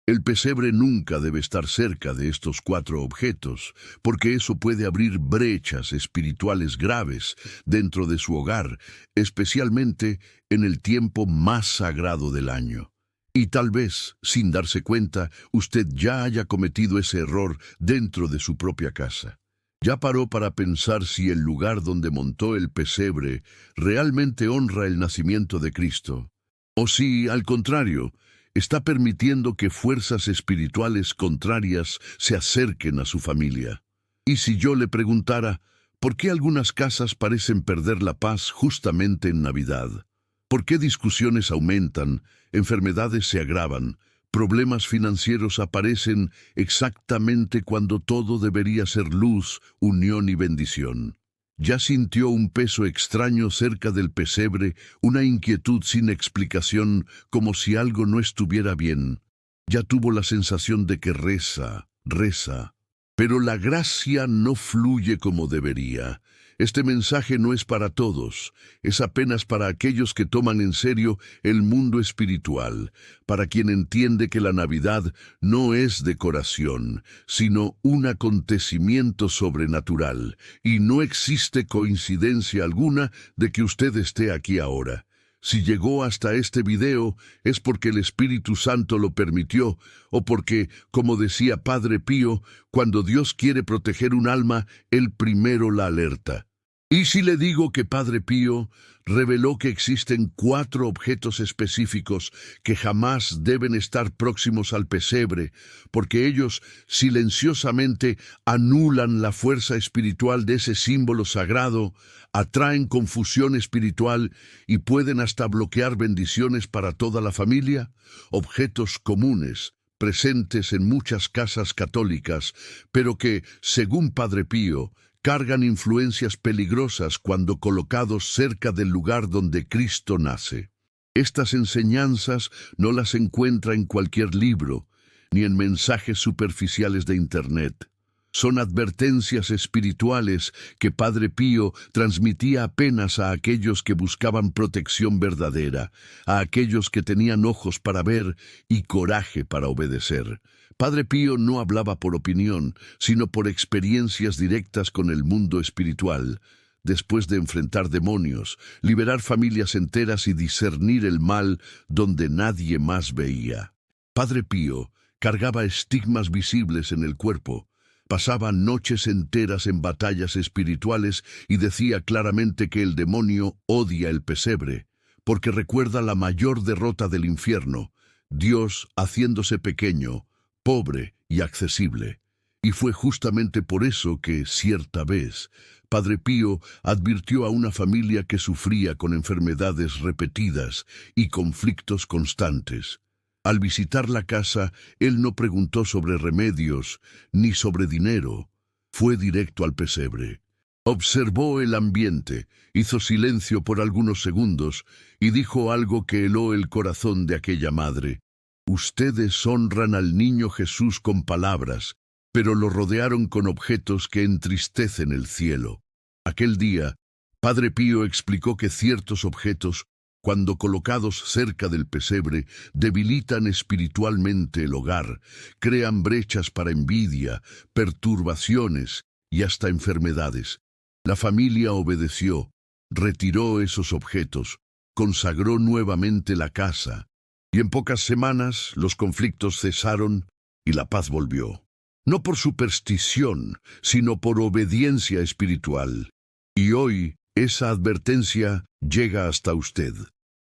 El pesebre nunca debe estar cerca de estos cuatro objetos, porque eso puede abrir brechas espirituales graves dentro de su hogar, especialmente en el tiempo más sagrado del año. Y tal vez, sin darse cuenta, usted ya haya cometido ese error dentro de su propia casa. Ya paró para pensar si el lugar donde montó el pesebre realmente honra el nacimiento de Cristo, o si, al contrario, está permitiendo que fuerzas espirituales contrarias se acerquen a su familia. Y si yo le preguntara, ¿por qué algunas casas parecen perder la paz justamente en Navidad? ¿Por qué discusiones aumentan, enfermedades se agravan, problemas financieros aparecen exactamente cuando todo debería ser luz, unión y bendición? Ya sintió un peso extraño cerca del pesebre, una inquietud sin explicación, como si algo no estuviera bien. Ya tuvo la sensación de que reza. Pero la gracia no fluye como debería. Este mensaje no es para todos, es apenas para aquellos que toman en serio el mundo espiritual, para quien entiende que la Navidad no es decoración, sino un acontecimiento sobrenatural, y no existe coincidencia alguna de que usted esté aquí ahora. Si llegó hasta este video es porque el Espíritu Santo lo permitió, o porque, como decía Padre Pío, cuando Dios quiere proteger un alma, Él primero la alerta. Y si le digo que Padre Pío reveló que existen cuatro objetos específicos que jamás deben estar próximos al pesebre, porque ellos silenciosamente anulan la fuerza espiritual de ese símbolo sagrado, atraen confusión espiritual y pueden hasta bloquear bendiciones para toda la familia, objetos comunes, presentes en muchas casas católicas, pero que, según Padre Pío, cargan influencias peligrosas cuando colocados cerca del lugar donde Cristo nace. Estas enseñanzas no las encuentra en cualquier libro, ni en mensajes superficiales de Internet. Son advertencias espirituales que Padre Pío transmitía apenas a aquellos que buscaban protección verdadera, a aquellos que tenían ojos para ver y coraje para obedecer. Padre Pío no hablaba por opinión, sino por experiencias directas con el mundo espiritual. Después de enfrentar demonios, liberar familias enteras y discernir el mal donde nadie más veía. Padre Pío cargaba estigmas visibles en el cuerpo. Pasaba noches enteras en batallas espirituales y decía claramente que el demonio odia el pesebre, porque recuerda la mayor derrota del infierno, Dios haciéndose pequeño, pobre y accesible. Y fue justamente por eso que, cierta vez, Padre Pío advirtió a una familia que sufría con enfermedades repetidas y conflictos constantes. Al visitar la casa, él no preguntó sobre remedios ni sobre dinero. Fue directo al pesebre. Observó el ambiente, hizo silencio por algunos segundos y dijo algo que heló el corazón de aquella madre. Ustedes honran al niño Jesús con palabras, pero lo rodearon con objetos que entristecen el cielo. Aquel día, Padre Pío explicó que ciertos objetos, cuando colocados cerca del pesebre, debilitan espiritualmente el hogar, crean brechas para envidia, perturbaciones y hasta enfermedades. La familia obedeció, retiró esos objetos, consagró nuevamente la casa, y en pocas semanas los conflictos cesaron y la paz volvió. No por superstición, sino por obediencia espiritual. Y hoy esa advertencia llega hasta usted.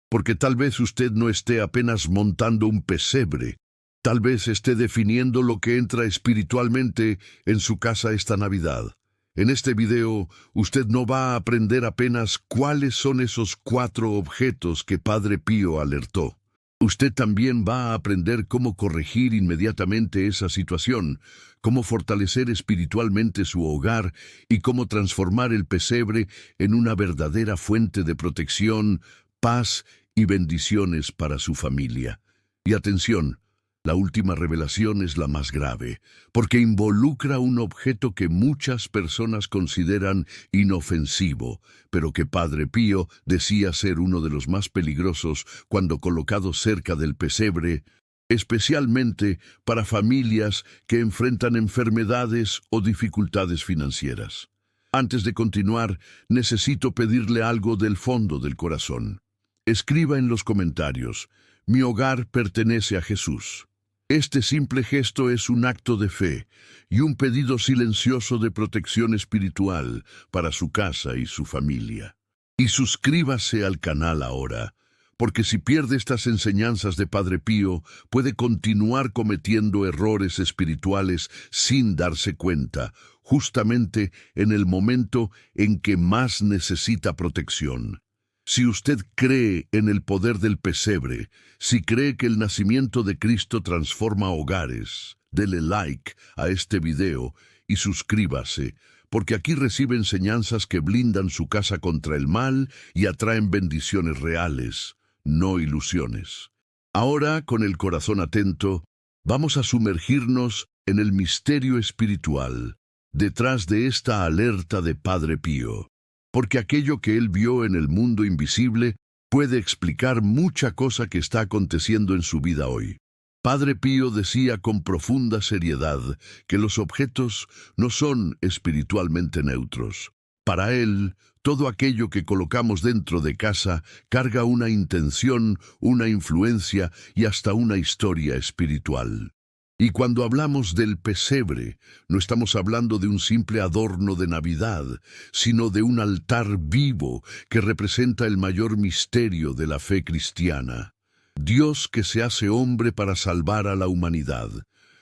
Porque tal vez usted no esté apenas montando un pesebre, tal vez esté definiendo lo que entra espiritualmente en su casa esta Navidad. En este video, usted no va a aprender apenas cuáles son esos cuatro objetos que Padre Pío alertó. Usted también va a aprender cómo corregir inmediatamente esa situación, cómo fortalecer espiritualmente su hogar y cómo transformar el pesebre en una verdadera fuente de protección, paz y bendiciones para su familia. Y atención, la última revelación es la más grave, porque involucra un objeto que muchas personas consideran inofensivo, pero que Padre Pío decía ser uno de los más peligrosos cuando colocado cerca del pesebre. especialmente para familias que enfrentan enfermedades o dificultades financieras. Antes de continuar, necesito pedirle algo del fondo del corazón. Escriba en los comentarios: mi hogar pertenece a Jesús. Este simple gesto es un acto de fe y un pedido silencioso de protección espiritual para su casa y su familia. Y suscríbase al canal ahora, porque si pierde estas enseñanzas de Padre Pío, puede continuar cometiendo errores espirituales sin darse cuenta, justamente en el momento en que más necesita protección. Si usted cree en el poder del pesebre, si cree que el nacimiento de Cristo transforma hogares, dele like a este video y suscríbase, porque aquí recibe enseñanzas que blindan su casa contra el mal y atraen bendiciones reales, no ilusiones. Ahora, con el corazón atento, vamos a sumergirnos en el misterio espiritual detrás de esta alerta de Padre Pío, porque aquello que él vio en el mundo invisible puede explicar mucha cosa que está aconteciendo en su vida hoy. Padre Pío decía con profunda seriedad que los objetos no son espiritualmente neutros. Para él, todo aquello que colocamos dentro de casa carga una intención, una influencia y hasta una historia espiritual. Y cuando hablamos del pesebre, no estamos hablando de un simple adorno de Navidad, sino de un altar vivo que representa el mayor misterio de la fe cristiana. Dios que se hace hombre para salvar a la humanidad.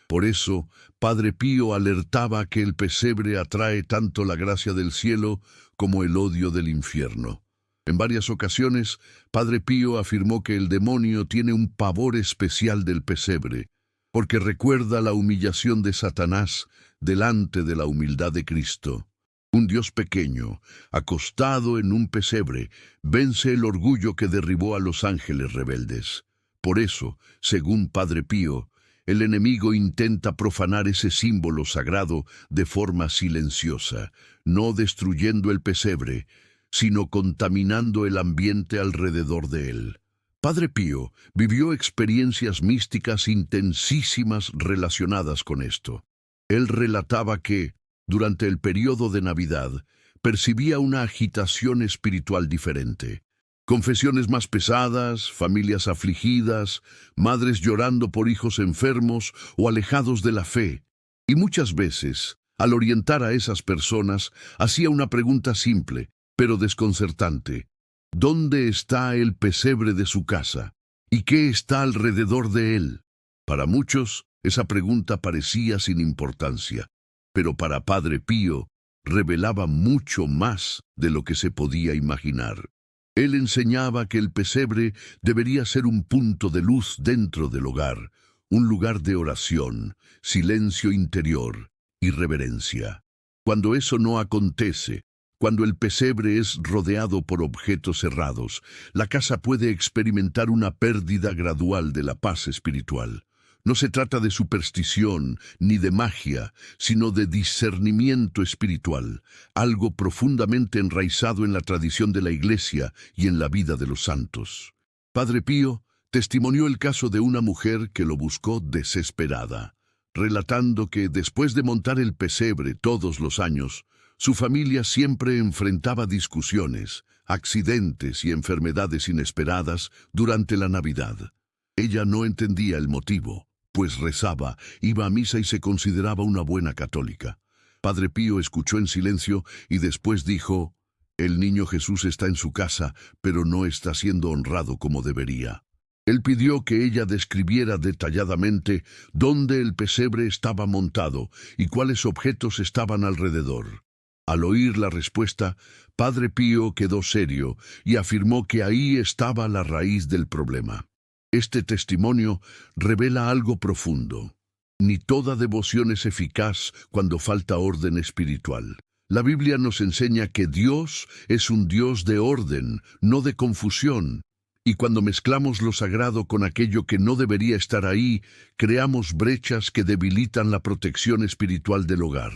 Por eso, Padre Pío alertaba que el pesebre atrae tanto la gracia del cielo como el odio del infierno. En varias ocasiones, Padre Pío afirmó que el demonio tiene un pavor especial del pesebre, porque recuerda la humillación de Satanás delante de la humildad de Cristo. Un Dios pequeño, acostado en un pesebre, vence el orgullo que derribó a los ángeles rebeldes. Por eso, según Padre Pío, el enemigo intenta profanar ese símbolo sagrado de forma silenciosa, no destruyendo el pesebre, sino contaminando el ambiente alrededor de él. Padre Pío vivió experiencias místicas intensísimas relacionadas con esto. Él relataba que, durante el periodo de Navidad, percibía una agitación espiritual diferente. Confesiones más pesadas, familias afligidas, madres llorando por hijos enfermos o alejados de la fe. Y muchas veces, al orientar a esas personas, hacía una pregunta simple, pero desconcertante. ¿Dónde está el pesebre de su casa? ¿Y qué está alrededor de él? Para muchos, esa pregunta parecía sin importancia, pero para Padre Pío revelaba mucho más de lo que se podía imaginar. Él enseñaba que el pesebre debería ser un punto de luz dentro del hogar, un lugar de oración, silencio interior y reverencia. Cuando eso no acontece, cuando el pesebre es rodeado por objetos cerrados, la casa puede experimentar una pérdida gradual de la paz espiritual. No se trata de superstición ni de magia, sino de discernimiento espiritual, algo profundamente enraizado en la tradición de la Iglesia y en la vida de los santos. Padre Pío testimonió el caso de una mujer que lo buscó desesperada, relatando que después de montar el pesebre todos los años, su familia siempre enfrentaba discusiones, accidentes y enfermedades inesperadas durante la Navidad. Ella no entendía el motivo, pues rezaba, iba a misa y se consideraba una buena católica. Padre Pío escuchó en silencio y después dijo: «El niño Jesús está en su casa, pero no está siendo honrado como debería». Él pidió que ella describiera detalladamente dónde el pesebre estaba montado y cuáles objetos estaban alrededor. Al oír la respuesta, Padre Pío quedó serio y afirmó que ahí estaba la raíz del problema. Este testimonio revela algo profundo. Ni toda devoción es eficaz cuando falta orden espiritual. La Biblia nos enseña que Dios es un Dios de orden, no de confusión. Y cuando mezclamos lo sagrado con aquello que no debería estar ahí, creamos brechas que debilitan la protección espiritual del hogar.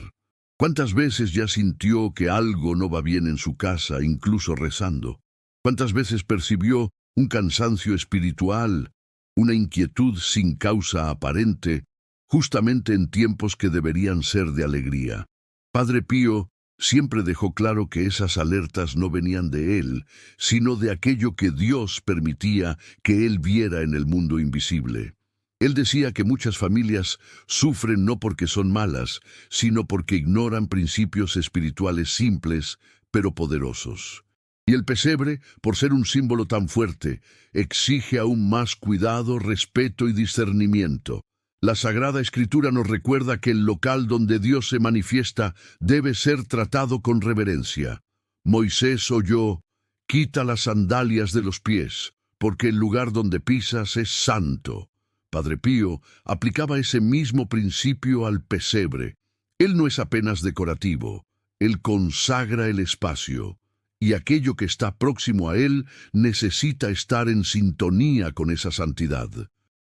¿Cuántas veces ya sintió que algo no va bien en su casa, incluso rezando? ¿Cuántas veces percibió un cansancio espiritual una inquietud sin causa aparente, justamente en tiempos que deberían ser de alegría. Padre Pío siempre dejó claro que esas alertas no venían de él, sino de aquello que Dios permitía que él viera en el mundo invisible. Él decía que muchas familias sufren no porque son malas, sino porque ignoran principios espirituales simples, pero poderosos. Y el pesebre, por ser un símbolo tan fuerte, exige aún más cuidado, respeto y discernimiento. La Sagrada Escritura nos recuerda que el local donde Dios se manifiesta debe ser tratado con reverencia. Moisés oyó: «Quita las sandalias de los pies, porque el lugar donde pisas es santo». Padre Pío aplicaba ese mismo principio al pesebre. Él no es apenas decorativo, él consagra el espacio, y aquello que está próximo a él necesita estar en sintonía con esa santidad.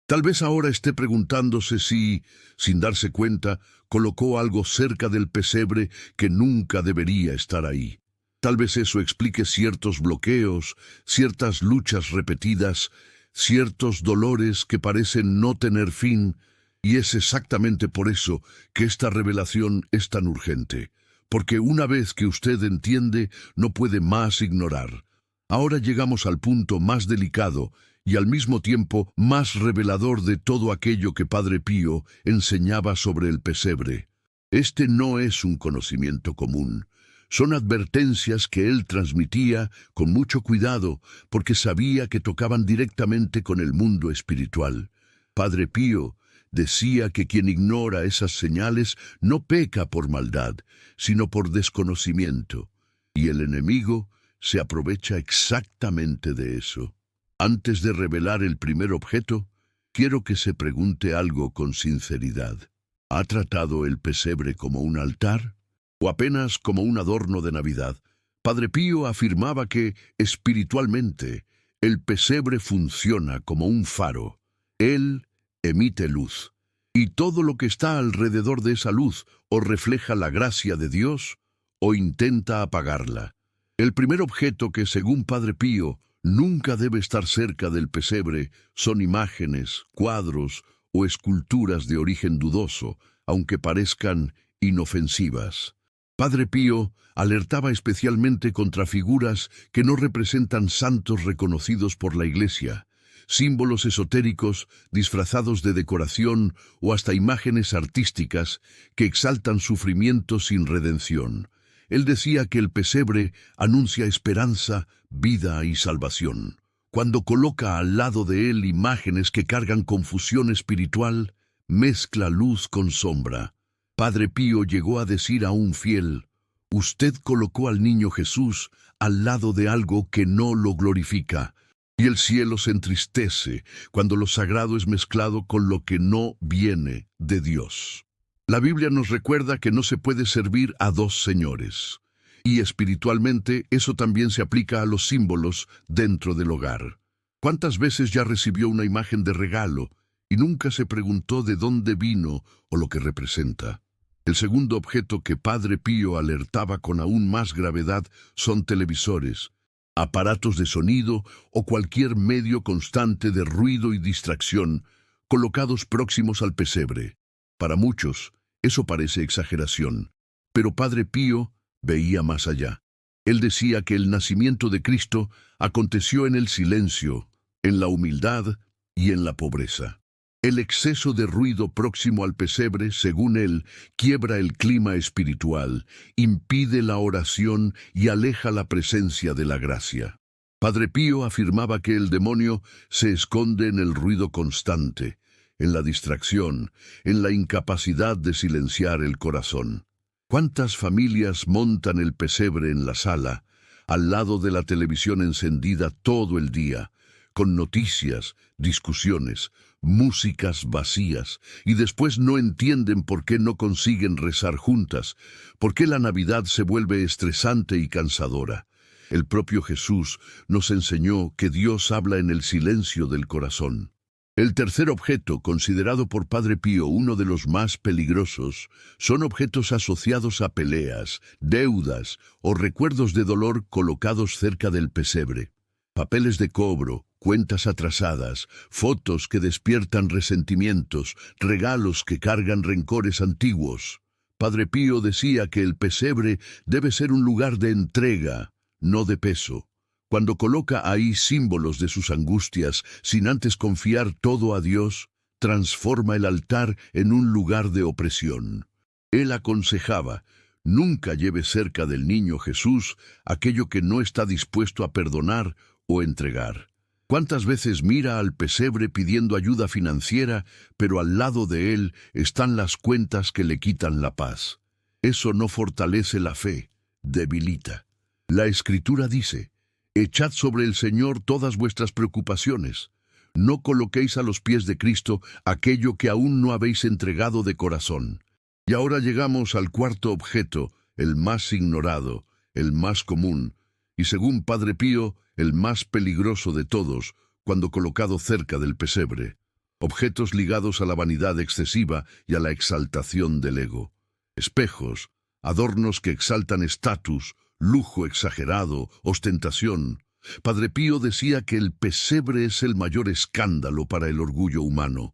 Tal vez ahora esté preguntándose si, sin darse cuenta, colocó algo cerca del pesebre que nunca debería estar ahí. Tal vez eso explique ciertos bloqueos, ciertas luchas repetidas, ciertos dolores que parecen no tener fin, y es exactamente por eso que esta revelación es tan urgente, porque una vez que usted entiende, no puede más ignorar. Ahora llegamos al punto más delicado y al mismo tiempo más revelador de todo aquello que Padre Pío enseñaba sobre el pesebre. Este no es un conocimiento común. Son advertencias que él transmitía con mucho cuidado, porque sabía que tocaban directamente con el mundo espiritual. Padre Pío decía que quien ignora esas señales no peca por maldad, sino por desconocimiento, y el enemigo se aprovecha exactamente de eso. Antes de revelar el primer objeto, quiero que se pregunte algo con sinceridad. ¿Ha tratado el pesebre como un altar o apenas como un adorno de Navidad? Padre Pío afirmaba que, espiritualmente, el pesebre funciona como un faro. Él emite luz, y todo lo que está alrededor de esa luz o refleja la gracia de Dios o intenta apagarla. El primer objeto que, según Padre Pío, nunca debe estar cerca del pesebre son imágenes, cuadros o esculturas de origen dudoso, aunque parezcan inofensivas. Padre Pío alertaba especialmente contra figuras que no representan santos reconocidos por la Iglesia, símbolos esotéricos disfrazados de decoración o hasta imágenes artísticas que exaltan sufrimiento sin redención. Él decía que el pesebre anuncia esperanza, vida y salvación. Cuando coloca al lado de él imágenes que cargan confusión espiritual, mezcla luz con sombra. Padre Pío llegó a decir a un fiel: «Usted colocó al niño Jesús al lado de algo que no lo glorifica». Y el cielo se entristece cuando lo sagrado es mezclado con lo que no viene de Dios. La Biblia nos recuerda que no se puede servir a dos señores. Y espiritualmente eso también se aplica a los símbolos dentro del hogar. ¿Cuántas veces ya recibió una imagen de regalo y nunca se preguntó de dónde vino o lo que representa? El segundo objeto que Padre Pío alertaba con aún más gravedad son televisores, aparatos de sonido o cualquier medio constante de ruido y distracción colocados próximos al pesebre. Para muchos, eso parece exageración, pero Padre Pío veía más allá. Él decía que el nacimiento de Cristo aconteció en el silencio, en la humildad y en la pobreza. El exceso de ruido próximo al pesebre, según él, quiebra el clima espiritual, impide la oración y aleja la presencia de la gracia. Padre Pío afirmaba que el demonio se esconde en el ruido constante, en la distracción, en la incapacidad de silenciar el corazón. ¿Cuántas familias montan el pesebre en la sala, al lado de la televisión encendida todo el día, con noticias, discusiones, músicas vacías, y después no entienden por qué no consiguen rezar juntas, por qué la Navidad se vuelve estresante y cansadora? El propio Jesús nos enseñó que Dios habla en el silencio del corazón. El tercer objeto, considerado por Padre Pío uno de los más peligrosos, son objetos asociados a peleas, deudas o recuerdos de dolor colocados cerca del pesebre. Papeles de cobro, cuentas atrasadas, fotos que despiertan resentimientos, regalos que cargan rencores antiguos. Padre Pío decía que el pesebre debe ser un lugar de entrega, no de peso. Cuando coloca ahí símbolos de sus angustias, sin antes confiar todo a Dios, transforma el altar en un lugar de opresión. Él aconsejaba: nunca lleve cerca del niño Jesús aquello que no está dispuesto a perdonar o entregar. ¿Cuántas veces mira al pesebre pidiendo ayuda financiera, pero al lado de él están las cuentas que le quitan la paz? Eso no fortalece la fe, debilita. La Escritura dice: echad sobre el Señor todas vuestras preocupaciones. No coloquéis a los pies de Cristo aquello que aún no habéis entregado de corazón. Y ahora llegamos al cuarto objeto, el más ignorado, el más común, y según Padre Pío, el más peligroso de todos, cuando colocado cerca del pesebre. Objetos ligados a la vanidad excesiva y a la exaltación del ego. Espejos, adornos que exaltan estatus, lujo exagerado, ostentación. Padre Pío decía que el pesebre es el mayor escándalo para el orgullo humano.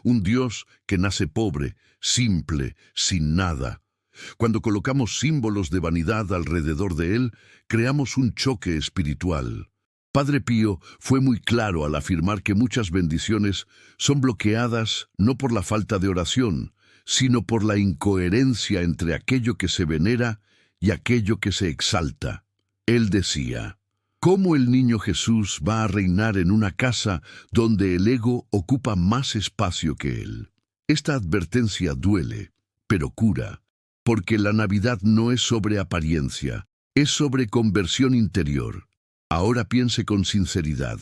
Un Dios que nace pobre, simple, sin nada. Cuando colocamos símbolos de vanidad alrededor de él, creamos un choque espiritual. Padre Pío fue muy claro al afirmar que muchas bendiciones son bloqueadas no por la falta de oración, sino por la incoherencia entre aquello que se venera y aquello que se exalta. Él decía: ¿cómo el niño Jesús va a reinar en una casa donde el ego ocupa más espacio que él? Esta advertencia duele, pero cura, porque la Navidad no es sobre apariencia, es sobre conversión interior. Ahora piense con sinceridad: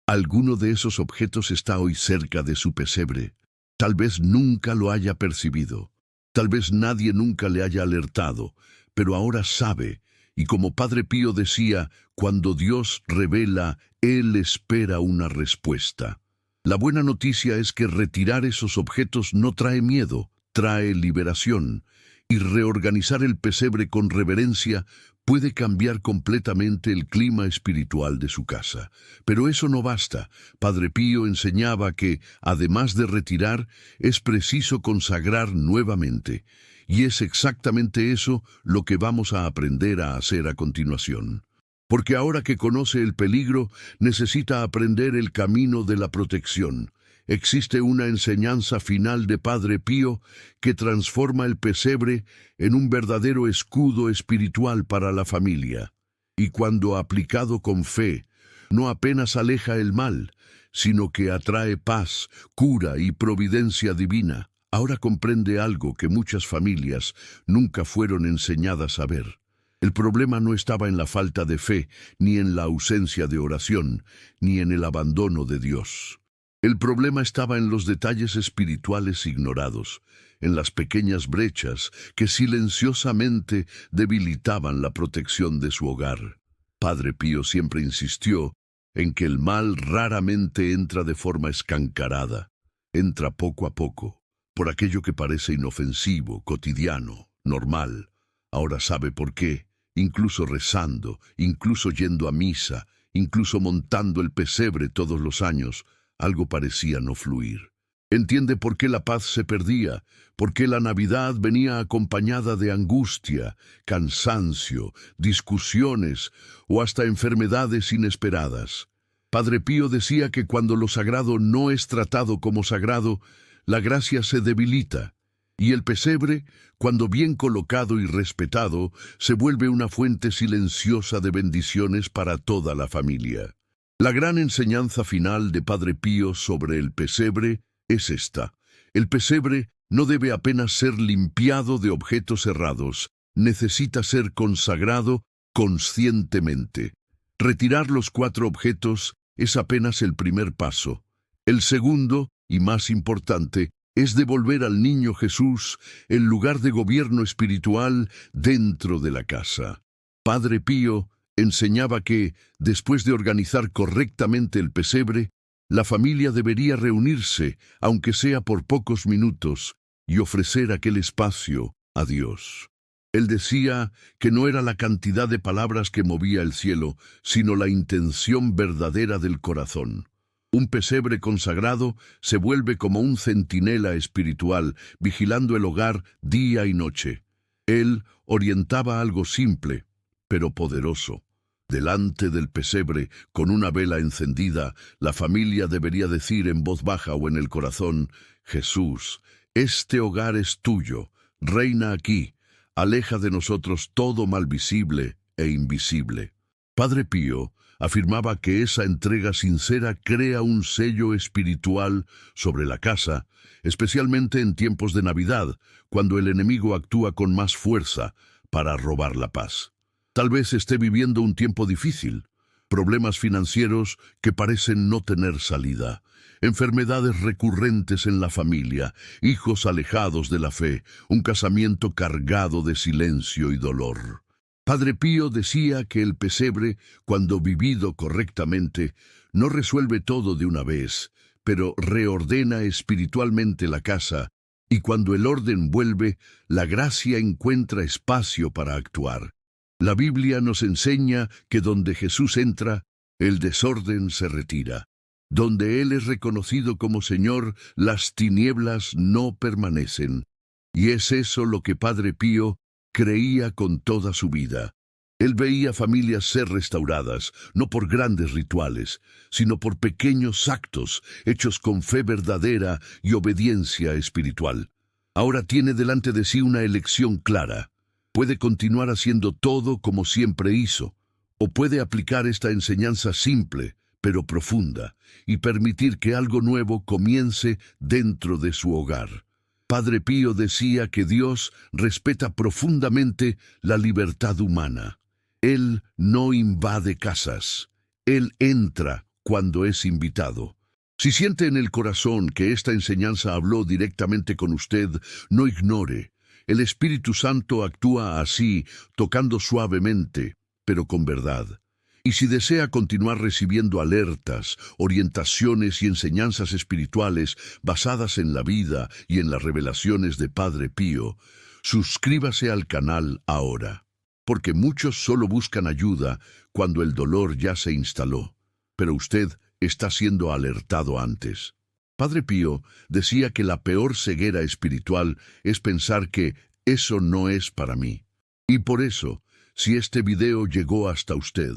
¿alguno de esos objetos está hoy cerca de su pesebre? Tal vez nunca lo haya percibido, tal vez nadie nunca le haya alertado, pero ahora sabe. Y como Padre Pío decía, cuando Dios revela, Él espera una respuesta. La buena noticia es que retirar esos objetos no trae miedo, trae liberación, y reorganizar el pesebre con reverencia puede cambiar completamente el clima espiritual de su casa. Pero eso no basta. Padre Pío enseñaba que, además de retirar, es preciso consagrar nuevamente. Y es exactamente eso lo que vamos a aprender a hacer a continuación. Porque ahora que conoce el peligro, necesita aprender el camino de la protección. Existe una enseñanza final de Padre Pío que transforma el pesebre en un verdadero escudo espiritual para la familia. Y cuando aplicado con fe, no apenas aleja el mal, sino que atrae paz, cura y providencia divina. Ahora comprende algo que muchas familias nunca fueron enseñadas a ver. El problema no estaba en la falta de fe, ni en la ausencia de oración, ni en el abandono de Dios. El problema estaba en los detalles espirituales ignorados, en las pequeñas brechas que silenciosamente debilitaban la protección de su hogar. Padre Pío siempre insistió en que el mal raramente entra de forma escancarada, entra poco a poco, por aquello que parece inofensivo, cotidiano, normal. Ahora sabe por qué, incluso rezando, incluso yendo a misa, incluso montando el pesebre todos los años, algo parecía no fluir. Entiende por qué la paz se perdía, por qué la Navidad venía acompañada de angustia, cansancio, discusiones o hasta enfermedades inesperadas. Padre Pío decía que cuando lo sagrado no es tratado como sagrado, la gracia se debilita, y el pesebre, cuando bien colocado y respetado, se vuelve una fuente silenciosa de bendiciones para toda la familia. La gran enseñanza final de Padre Pío sobre el pesebre es esta: el pesebre no debe apenas ser limpiado de objetos errados, necesita ser consagrado conscientemente. Retirar los 4 objetos es apenas el primer paso. El segundo, y más importante, es devolver al niño Jesús el lugar de gobierno espiritual dentro de la casa. Padre Pío enseñaba que, después de organizar correctamente el pesebre, la familia debería reunirse, aunque sea por pocos minutos, y ofrecer aquel espacio a Dios. Él decía que no era la cantidad de palabras que movía el cielo, sino la intención verdadera del corazón. Un pesebre consagrado se vuelve como un centinela espiritual, vigilando el hogar día y noche. Él orientaba algo simple, pero poderoso. Delante del pesebre, con una vela encendida, la familia debería decir en voz baja o en el corazón: Jesús, este hogar es tuyo, reina aquí, aleja de nosotros todo mal visible e invisible. Padre Pío afirmaba que esa entrega sincera crea un sello espiritual sobre la casa, especialmente en tiempos de Navidad, cuando el enemigo actúa con más fuerza para robar la paz. Tal vez esté viviendo un tiempo difícil, problemas financieros que parecen no tener salida, enfermedades recurrentes en la familia, hijos alejados de la fe, un casamiento cargado de silencio y dolor. Padre Pío decía que el pesebre, cuando vivido correctamente, no resuelve todo de una vez, pero reordena espiritualmente la casa, y cuando el orden vuelve, la gracia encuentra espacio para actuar. La Biblia nos enseña que donde Jesús entra, el desorden se retira. Donde Él es reconocido como Señor, las tinieblas no permanecen. Y es eso lo que Padre Pío creía con toda su vida. Él veía familias ser restauradas, no por grandes rituales, sino por pequeños actos hechos con fe verdadera y obediencia espiritual. Ahora tiene delante de sí una elección clara. Puede continuar haciendo todo como siempre hizo, o puede aplicar esta enseñanza simple, pero profunda, y permitir que algo nuevo comience dentro de su hogar. Padre Pío decía que Dios respeta profundamente la libertad humana. Él no invade casas. Él entra cuando es invitado. Si siente en el corazón que esta enseñanza habló directamente con usted, no ignore. El Espíritu Santo actúa así, tocando suavemente, pero con verdad. Y si desea continuar recibiendo alertas, orientaciones y enseñanzas espirituales basadas en la vida y en las revelaciones de Padre Pío, suscríbase al canal ahora, porque muchos solo buscan ayuda cuando el dolor ya se instaló, pero usted está siendo alertado antes. Padre Pío decía que la peor ceguera espiritual es pensar que eso no es para mí. Y por eso, si este video llegó hasta usted,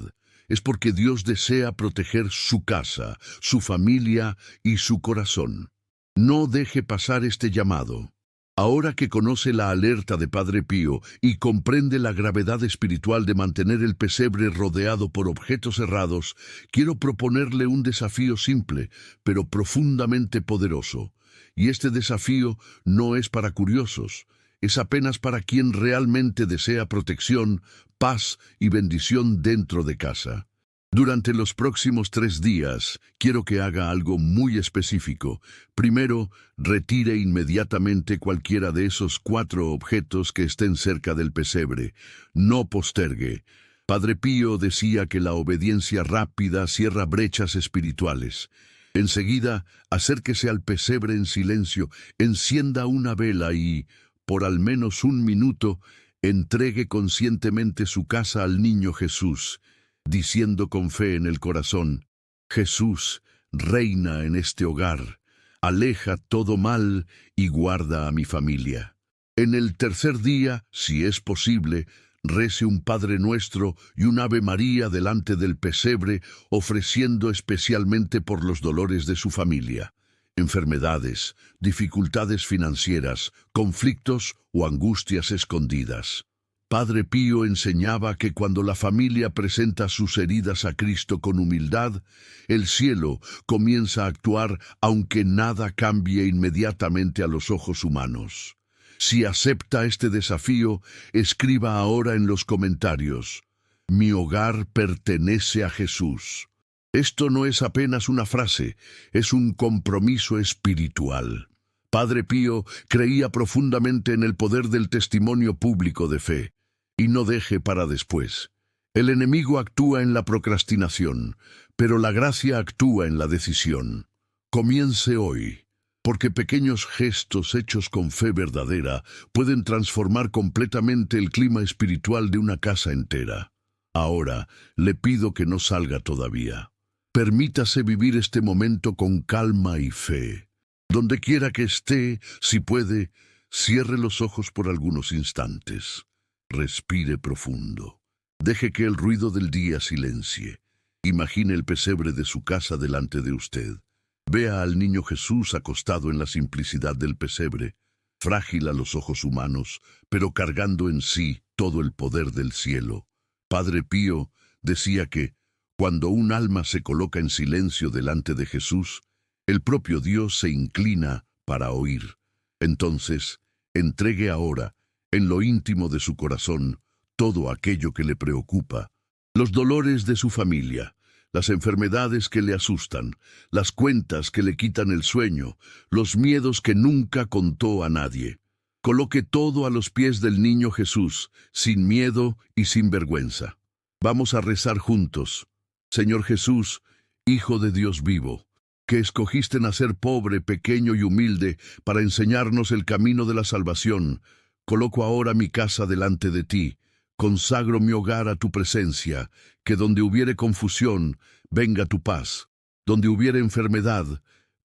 es porque Dios desea proteger su casa, su familia y su corazón. No deje pasar este llamado. Ahora que conoce la alerta de Padre Pío y comprende la gravedad espiritual de mantener el pesebre rodeado por objetos cerrados, quiero proponerle un desafío simple, pero profundamente poderoso. Y este desafío no es para curiosos, es apenas para quien realmente desea protección, paz y bendición dentro de casa. Durante los próximos 3 días, quiero que haga algo muy específico. Primero, retire inmediatamente cualquiera de esos 4 objetos que estén cerca del pesebre. No postergue. Padre Pío decía que la obediencia rápida cierra brechas espirituales. Enseguida, acérquese al pesebre en silencio, encienda una vela y, por al menos 1 minuto, entregue conscientemente su casa al niño Jesús, diciendo con fe en el corazón: Jesús, reina en este hogar, aleja todo mal y guarda a mi familia. En el tercer día, si es posible, rece un Padre Nuestro y un Ave María delante del pesebre, ofreciendo especialmente por los dolores de su familia, enfermedades, dificultades financieras, conflictos o angustias escondidas. Padre Pío enseñaba que cuando la familia presenta sus heridas a Cristo con humildad, el cielo comienza a actuar aunque nada cambie inmediatamente a los ojos humanos. Si acepta este desafío, escriba ahora en los comentarios: mi hogar pertenece a Jesús. Esto no es apenas una frase, es un compromiso espiritual. Padre Pío creía profundamente en el poder del testimonio público de fe. Y no deje para después. El enemigo actúa en la procrastinación, pero la gracia actúa en la decisión. Comience hoy. porque pequeños gestos hechos con fe verdadera pueden transformar completamente el clima espiritual de una casa entera. Ahora, le pido que no salga todavía. Permítase vivir este momento con calma y fe. Donde quiera que esté, si puede, cierre los ojos por algunos instantes. Respire profundo. Deje que el ruido del día silencie. Imagine el pesebre de su casa delante de usted. Vea al niño Jesús acostado en la simplicidad del pesebre, frágil a los ojos humanos, pero cargando en sí todo el poder del cielo. Padre Pío decía que, cuando un alma se coloca en silencio delante de Jesús, el propio Dios se inclina para oír. Entonces, entregue ahora, en lo íntimo de su corazón, todo aquello que le preocupa, los dolores de su familia, las enfermedades que le asustan, las cuentas que le quitan el sueño, los miedos que nunca contó a nadie. Coloque todo a los pies del niño Jesús, sin miedo y sin vergüenza. Vamos a rezar juntos. Señor Jesús, Hijo de Dios vivo, que escogiste nacer pobre, pequeño y humilde para enseñarnos el camino de la salvación, coloco ahora mi casa delante de ti. Consagro mi hogar a tu presencia, que donde hubiere confusión, venga tu paz. Donde hubiere enfermedad,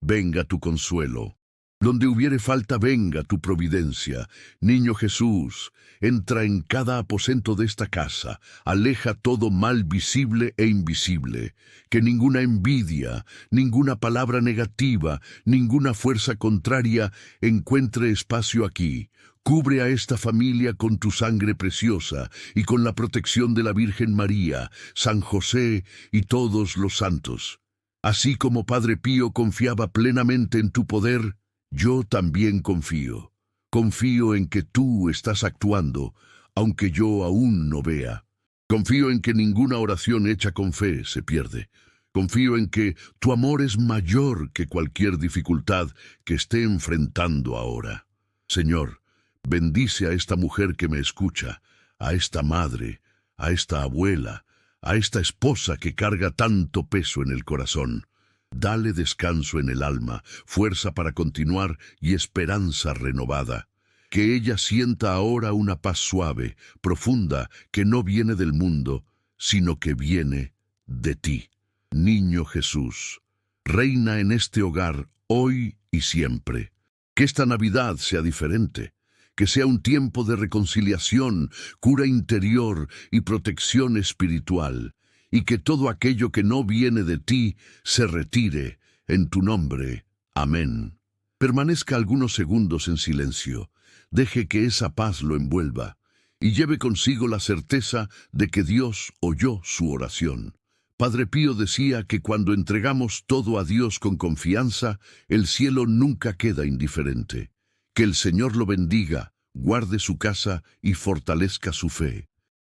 venga tu consuelo. Donde hubiere falta, venga tu providencia. Niño Jesús, entra en cada aposento de esta casa, aleja todo mal visible e invisible. Que ninguna envidia, ninguna palabra negativa, ninguna fuerza contraria encuentre espacio aquí. Cubre a esta familia con tu sangre preciosa y con la protección de la Virgen María, San José y todos los santos. Así como Padre Pío confiaba plenamente en tu poder, yo también confío. Confío en que tú estás actuando, aunque yo aún no vea. Confío en que ninguna oración hecha con fe se pierde. Confío en que tu amor es mayor que cualquier dificultad que esté enfrentando ahora. Señor, bendice a esta mujer que me escucha, a esta madre, a esta abuela, a esta esposa que carga tanto peso en el corazón. Dale descanso en el alma, fuerza para continuar y esperanza renovada. Que ella sienta ahora una paz suave, profunda, que no viene del mundo, sino que viene de ti. Niño Jesús, reina en este hogar hoy y siempre. Que esta Navidad sea diferente. Que sea un tiempo de reconciliación, cura interior y protección espiritual, y que todo aquello que no viene de ti se retire en tu nombre. Amén. Permanezca algunos segundos en silencio, deje que esa paz lo envuelva, y lleve consigo la certeza de que Dios oyó su oración. Padre Pío decía que cuando entregamos todo a Dios con confianza, el cielo nunca queda indiferente. Que el Señor lo bendiga, guarde su casa y fortalezca su fe.